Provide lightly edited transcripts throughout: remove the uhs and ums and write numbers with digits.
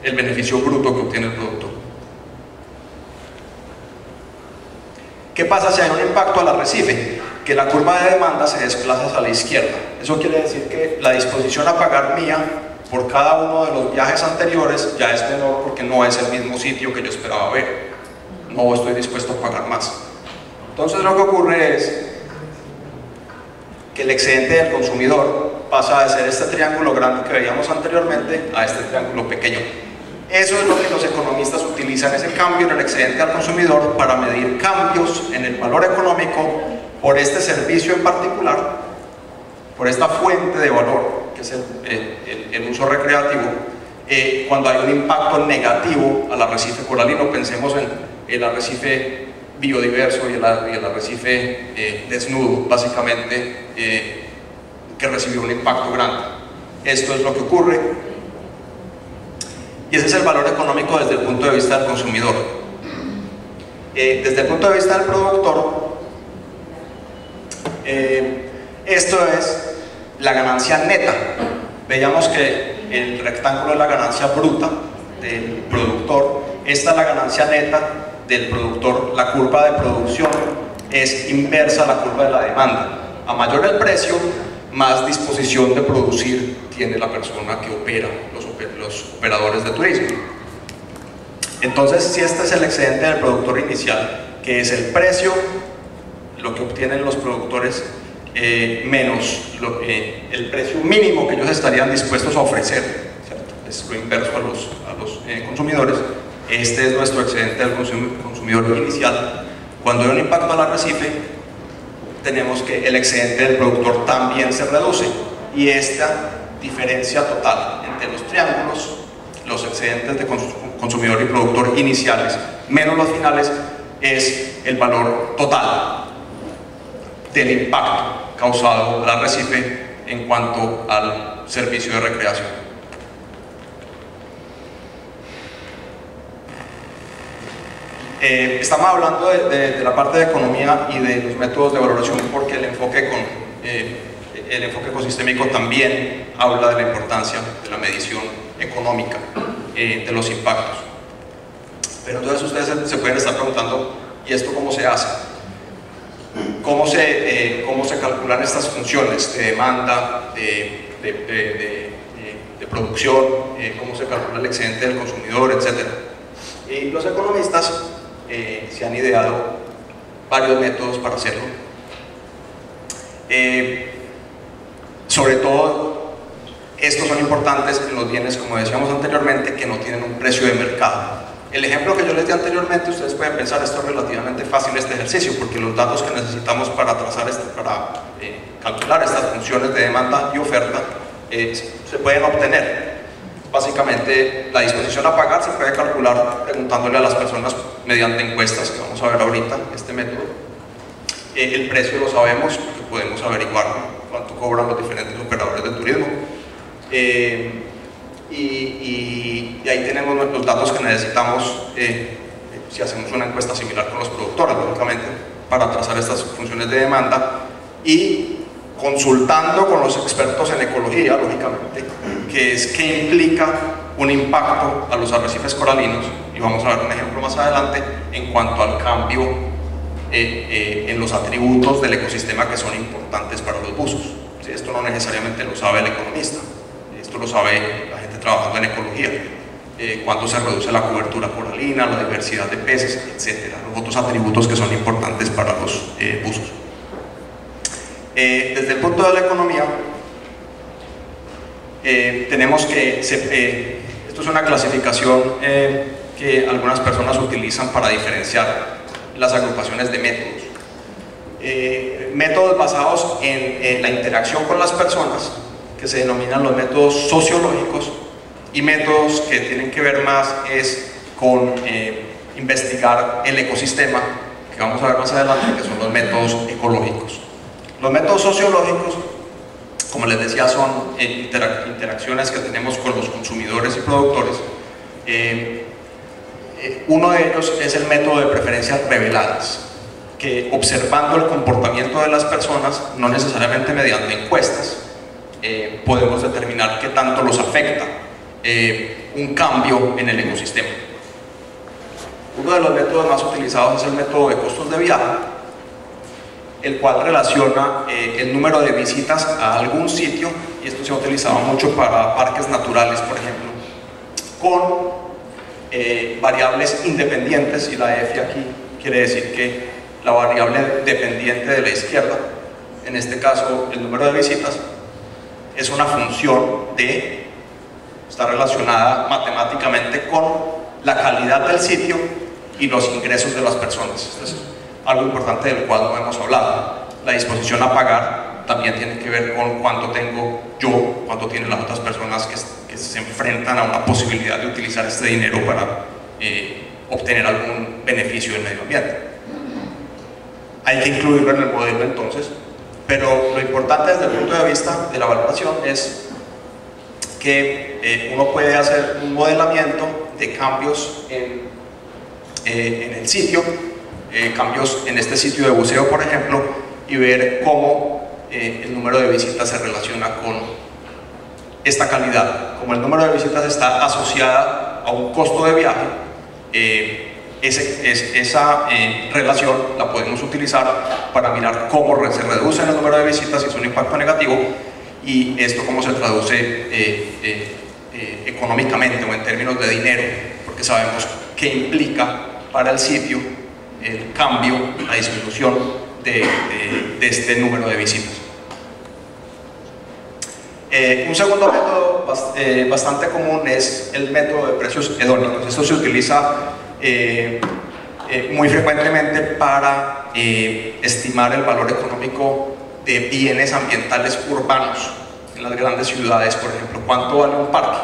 el beneficio bruto que obtiene el productor. ¿Qué pasa si hay un impacto al arrecife? Que la curva de demanda se desplaza hacia la izquierda. Eso quiere decir que la disposición a pagar mía por cada uno de los viajes anteriores ya es menor, porque no es el mismo sitio que yo esperaba ver. No estoy dispuesto a pagar más. Entonces lo que ocurre es que el excedente del consumidor pasa de ser este triángulo grande que veíamos anteriormente a este triángulo pequeño. Eso es lo que los economistas utilizan, ese cambio en el excedente al consumidor, para medir cambios en el valor económico por este servicio en particular, por esta fuente de valor que es el uso recreativo, cuando hay un impacto negativo al arrecife coralino. Pensemos en el arrecife biodiverso y el arrecife desnudo, básicamente, que recibió un impacto grande. Esto es lo que ocurre, y ese es el valor económico desde el punto de vista del consumidor. Desde el punto de vista del productor, esto es la ganancia neta. Veíamos que el rectángulo es la ganancia bruta del productor, esta es la ganancia neta del productor. La curva de producción es inversa a la curva de la demanda. A mayor el precio, más disposición de producir tiene la persona que opera, los operadores de turismo. Entonces, si este es el excedente del productor inicial, que es el precio, lo que obtienen los productores, menos el precio mínimo que ellos estarían dispuestos a ofrecer, ¿cierto? Es lo inverso a los consumidores. Este es nuestro excedente del consumidor inicial. Cuando hay un impacto al arrecife, tenemos que el excedente del productor también se reduce, y esta diferencia total entre los triángulos, los excedentes de consumidor y productor iniciales menos los finales, es el valor total del impacto causado al arrecife en cuanto al servicio de recreación. Estamos hablando de la parte de economía y de los métodos de valoración, porque el enfoque ecosistémico también habla de la importancia de la medición económica de los impactos. Pero entonces ustedes se pueden estar preguntando, ¿y esto cómo se hace? ¿Cómo se calculan estas funciones de demanda, de producción, cómo se calcula el excedente del consumidor, etcétera? Y los economistas se han ideado varios métodos para hacerlo. Sobre todo, estos son importantes en los bienes, como decíamos anteriormente, que no tienen un precio de mercado. El ejemplo que yo les di anteriormente, ustedes pueden pensar, esto es relativamente fácil este ejercicio, porque los datos que necesitamos para calcular estas funciones de demanda y oferta se pueden obtener. Básicamente, la disposición a pagar se puede calcular preguntándole a las personas mediante encuestas, que vamos a ver ahorita, este método. El precio lo sabemos, porque podemos averiguar cuánto cobran los diferentes operadores de turismo. Y ahí tenemos los datos que necesitamos si hacemos una encuesta similar con los productores, lógicamente, para trazar estas funciones de demanda, y consultando con los expertos en ecología, lógicamente, que es qué implica un impacto a los arrecifes coralinos, y vamos a ver un ejemplo más adelante en cuanto al cambio en los atributos del ecosistema que son importantes para los buzos. ¿Sí? Esto no necesariamente lo sabe el economista, esto lo sabe la gente trabajando en ecología. Cuánto se reduce la cobertura coralina, la diversidad de peces, etcétera, los otros atributos que son importantes para los buzos. Desde el punto de la economía, tenemos que esto es una clasificación que algunas personas utilizan para diferenciar las agrupaciones de métodos. Métodos basados en la interacción con las personas, que se denominan los métodos sociológicos, y métodos que tienen que ver más con investigar el ecosistema, que vamos a ver más adelante, que son los métodos ecológicos. Los métodos sociológicos, como les decía, son interacciones que tenemos con los consumidores y productores. Uno de ellos es el método de preferencias reveladas, que observando el comportamiento de las personas, no necesariamente mediante encuestas, podemos determinar qué tanto los afecta un cambio en el ecosistema. Uno de los métodos más utilizados es el método de costos de viaje, el cual relaciona el número de visitas a algún sitio, y esto se ha utilizado mucho para parques naturales, por ejemplo, con variables independientes, y la F aquí quiere decir que la variable dependiente de la izquierda, en este caso el número de visitas, es una función está relacionada matemáticamente con la calidad del sitio y los ingresos de las personas. Esto es algo importante del cual no hemos hablado. La disposición a pagar también tiene que ver con cuánto tengo yo, cuánto tienen las otras personas que se enfrentan a una posibilidad de utilizar este dinero para obtener algún beneficio del medio ambiente. Hay que incluirlo en el modelo entonces, pero lo importante desde el punto de vista de la valoración es que uno puede hacer un modelamiento de cambios en el sitio, cambios en este sitio de buceo, por ejemplo, y ver cómo el número de visitas se relaciona con esta calidad. Como el número de visitas está asociada a un costo de viaje, esa relación la podemos utilizar para mirar cómo se reduce el número de visitas si es un impacto negativo, y esto cómo se traduce económicamente o en términos de dinero, porque sabemos qué implica para el sitio el cambio, la disminución de este número de visitas. Un segundo método bastante común es el método de precios hedónicos. Esto se utiliza muy frecuentemente para estimar el valor económico de bienes ambientales urbanos en las grandes ciudades. Por ejemplo, ¿cuánto vale un parque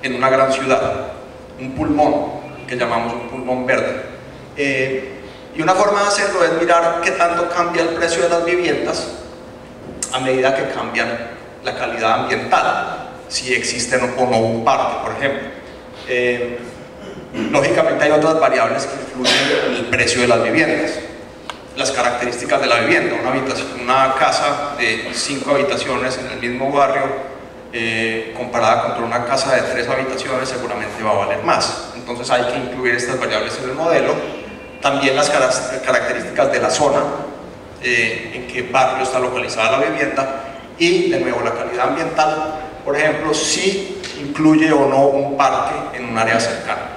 en una gran ciudad? Un pulmón, que llamamos un pulmón verde. Y una forma de hacerlo es mirar qué tanto cambia el precio de las viviendas a medida que cambian la calidad ambiental, si existe o no un parque, por ejemplo. Lógicamente hay otras variables que influyen en el precio de las viviendas. Las características de la vivienda. Una casa de 5 habitaciones en el mismo barrio, comparada contra una casa de 3 habitaciones, seguramente va a valer más. Entonces hay que incluir estas variables en el modelo. También las características de la zona, en qué barrio está localizada la vivienda, y de nuevo la calidad ambiental, por ejemplo, si incluye o no un parque en un área cercana.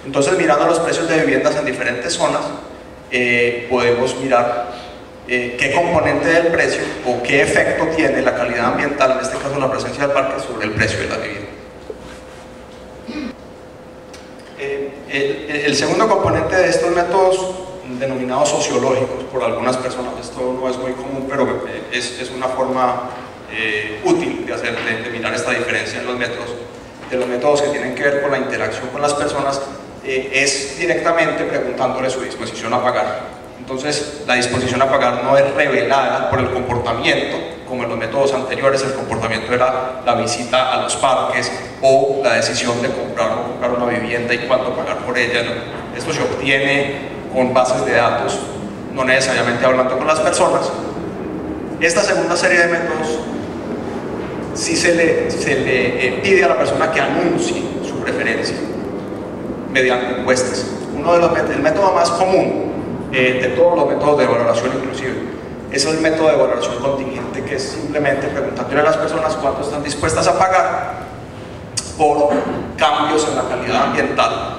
Entonces, mirando los precios de viviendas en diferentes zonas, podemos mirar qué componente del precio o qué efecto tiene la calidad ambiental, en este caso la presencia del parque, sobre el precio de la vivienda. El segundo componente de estos métodos, denominados sociológicos por algunas personas, esto no es muy común, pero es una forma útil de mirar esta diferencia en los métodos, de los métodos que tienen que ver con la interacción con las personas, es directamente preguntándole su disposición a pagar. Entonces, la disposición a pagar no es revelada por el comportamiento, como en los métodos anteriores. El comportamiento era la visita a los parques o la decisión de comprar o no comprar una vivienda y cuánto pagar por ella. Esto se obtiene con bases de datos, no necesariamente hablando con las personas. Esta segunda serie de métodos sí se le pide a la persona que anuncie su preferencia mediante encuestas. El método más común de todos los métodos de valoración inclusive es el método de valoración contingente, que es simplemente preguntándole a las personas cuánto están dispuestas a pagar por cambios en la calidad ambiental.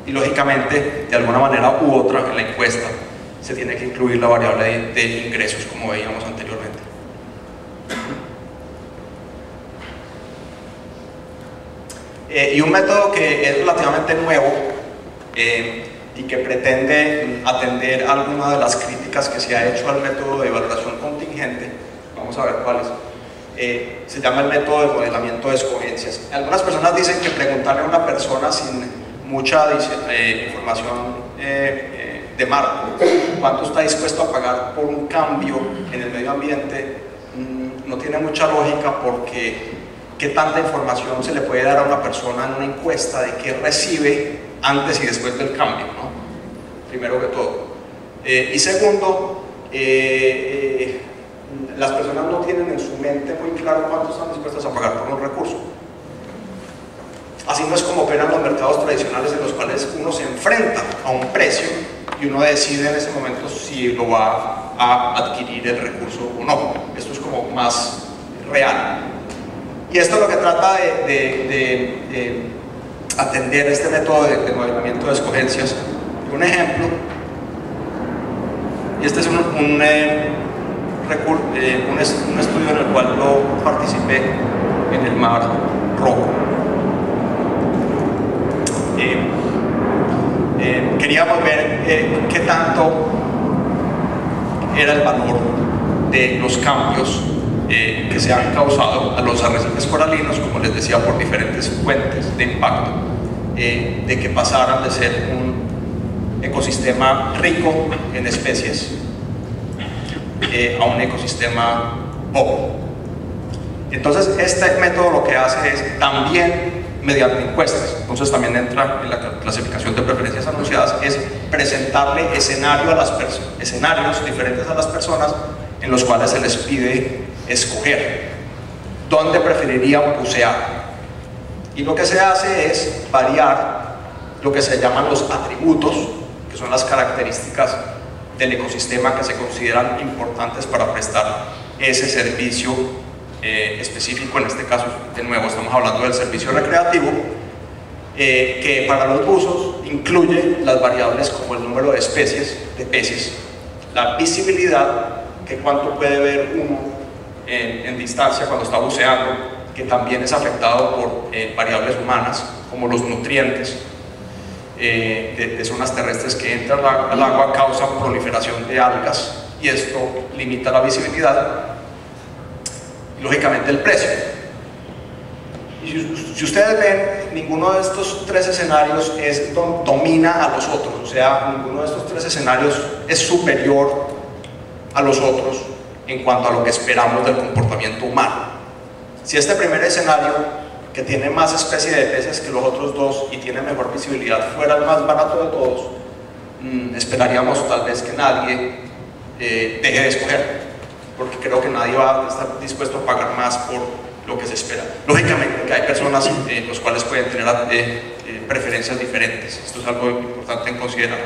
Y lógicamente, de alguna manera u otra, en la encuesta se tiene que incluir la variable de ingresos, como veíamos anteriormente. Y un método que es relativamente nuevo y que pretende atender alguna de las críticas que se ha hecho al método de valoración contingente, vamos a ver cuáles, se llama el método de modelamiento de escogencias. Algunas personas dicen que preguntarle a una persona sin mucha información de marco cuánto está dispuesto a pagar por un cambio en el medio ambiente no tiene mucha lógica, porque qué tanta información se le puede dar a una persona en una encuesta de qué recibe antes y después del cambio, ¿no? Primero que todo. Y segundo, las personas no tienen en su mente muy claro cuánto están dispuestas a pagar por un recurso. Así no es como operan los mercados tradicionales, en los cuales uno se enfrenta a un precio y uno decide en ese momento si lo va a adquirir el recurso o no. Esto es como más real. Y esto es lo que trata de atender este método de modelamiento de escogencias. Un ejemplo, y este es un estudio en el cual yo participé en el Mar Rojo. Queríamos ver qué tanto era el valor de los cambios que se han causado a los arrecifes coralinos, como les decía, por diferentes fuentes de impacto, de que pasaran de ser un ecosistema rico en especies a un ecosistema pobre. Entonces este método lo que hace es también, mediante encuestas, entonces también entra en la clasificación de preferencias anunciadas, es presentarle escenarios diferentes a las personas en los cuales se les pide escoger dónde preferirían bucear. Y lo que se hace es variar lo que se llaman los atributos, que son las características del ecosistema que se consideran importantes para prestar ese servicio específico. En este caso, de nuevo, estamos hablando del servicio recreativo, que para los buzos incluye las variables como el número de especies de peces, la visibilidad, que cuánto puede ver uno en distancia cuando está buceando, que también es afectado por variables humanas como los nutrientes de zonas terrestres que entran al agua, causan proliferación de algas y esto limita la visibilidad y lógicamente el precio. Y si ustedes ven, ninguno de estos tres escenarios domina a los otros, o sea, ninguno de estos tres escenarios es superior a los otros en cuanto a lo que esperamos del comportamiento humano. Si este primer escenario, que tiene más especie de peces que los otros dos y tiene mejor visibilidad, fuera el más barato de todos, esperaríamos tal vez que nadie deje de escoger, porque creo que nadie va a estar dispuesto a pagar más por lo que se espera. Lógicamente que hay personas los cuales pueden tener preferencias diferentes, esto es algo importante en considerar.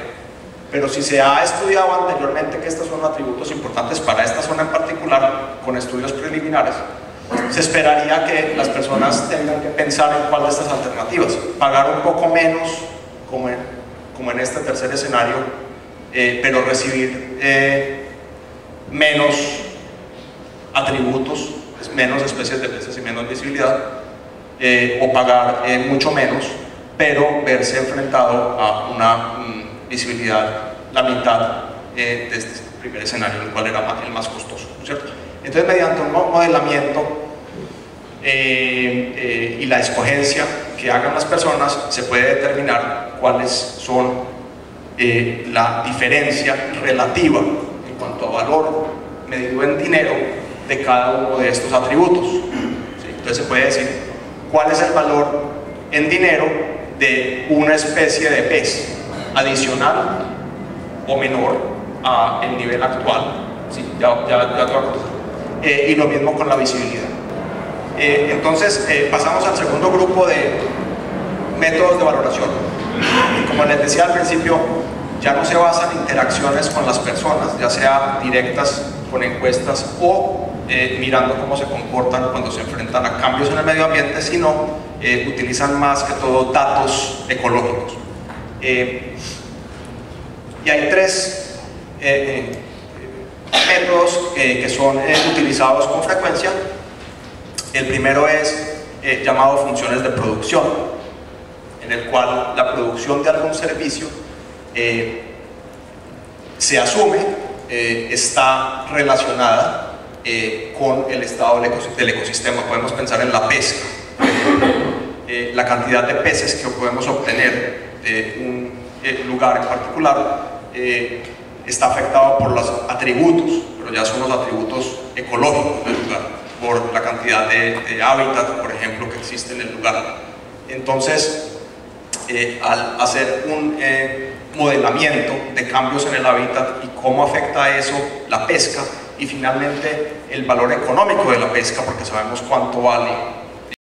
Pero si se ha estudiado anteriormente que estos son atributos importantes para esta zona en particular, con estudios preliminares, se esperaría que las personas tengan que pensar en cuál de estas alternativas, pagar un poco menos, como en este tercer escenario, pero recibir menos atributos, menos especies de peces y menos visibilidad, o pagar mucho menos, pero verse enfrentado a una visibilidad la mitad de este primer escenario, el cual era el más costoso, ¿no es cierto? Entonces, mediante un modelamiento y la escogencia que hagan las personas, se puede determinar cuáles son la diferencia relativa en cuanto a valor medido en dinero de cada uno de estos atributos, ¿sí? Entonces se puede decir cuál es el valor en dinero de una especie de pez adicional o menor al nivel actual, ¿sí? ya te voy a contar. Y lo mismo con la visibilidad. Entonces pasamos al segundo grupo de métodos de valoración. Como les decía al principio, ya no se basan en interacciones con las personas, ya sea directas con encuestas o mirando cómo se comportan cuando se enfrentan a cambios en el medio ambiente, sino utilizan más que todo datos ecológicos. Y hay tres métodos que son utilizados con frecuencia. El primero es llamado funciones de producción, en el cual la producción de algún servicio se asume está relacionada con el estado del ecosistema. Podemos pensar en la pesca, la cantidad de peces que podemos obtener de un lugar en particular está afectado por los atributos, pero ya son los atributos ecológicos del lugar, por la cantidad de hábitat, por ejemplo, que existe en el lugar. Entonces, al hacer un modelamiento de cambios en el hábitat y cómo afecta eso la pesca, y finalmente el valor económico de la pesca, porque sabemos cuánto vale